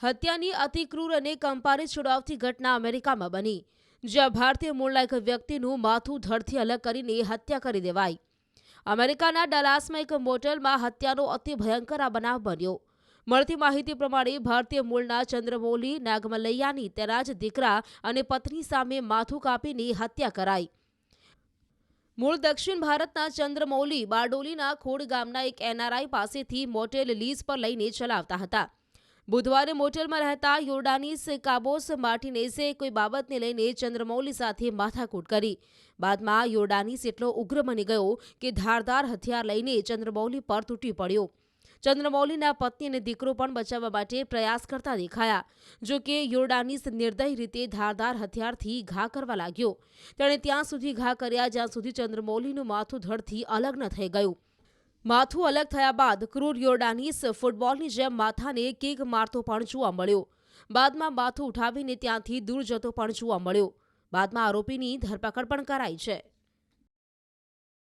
હત્યાની અતિ ક્રૂર અને કંપારી છોડાવતી ઘટના અમેરિકામાં બની, જ્યાં ભારતીય મૂળના એક વ્યક્તિનું માથું ધડથી અલગ કરીને હત્યા કરી દેવાઈ. અમેરિકાના ડલાસમાં એક મોટેલમાં હત્યાનો અતિ ભયંકર આ બનાવ બન્યો. મળતી માહિતી પ્રમાણે ભારતીય મૂળના ચંદ્રમૌલી નાગમલૈયાની તેના જ દીકરા અને પત્ની સામે માથું કાપીને હત્યા કરાઈ. મૂળ દક્ષિણ ભારતના ચંદ્રમૌલી બારડોલીના ખોડ ગામના એક એનઆરઆઈ પાસેથી મોટેલ લીઝ પર લઈને ચલાવતા હતા. બુધવારે મોટેલમાં રહેતા યોર્ડાનીસ કાબોસ માર્ટિનેઝે કોઈ બાબતને લઈને ચંદ્રમૌલી સાથે માથાકૂટ કરી. બાદમાં યોર્ડાનીસ એટલો ઉગ્ર બની ગયો કે ધારદાર હથિયાર લઈને ચંદ્રમૌલી પર તૂટી પડ્યો. ચંદ્રમૌલીના પત્ની અને દીકરો પણ બચાવવા માટે પ્રયાસ કરતા દેખાયા. જો કે યોર્ડાનીસ નિર્દય રીતે ધારદાર હથિયારથી ઘા કરવા લાગ્યો. તેણે ત્યાં સુધી ઘા કર્યા જ્યાં સુધી ચંદ્રમૌલીનું માથું ધડથી અલગ ન થઈ ગયું. માથું અલગ થયા બાદ ક્રૂર યોર્ડાનીસ ફૂટબોલની જેમ માથાને કિક મારતો પણ જોવા મળ્યો. બાદમાં માથું ઉઠાવીને ત્યાંથી દૂર જતો પણ જોવા મળ્યો. બાદમાં આરોપીની ધરપકડ પણ કરાઈ છે.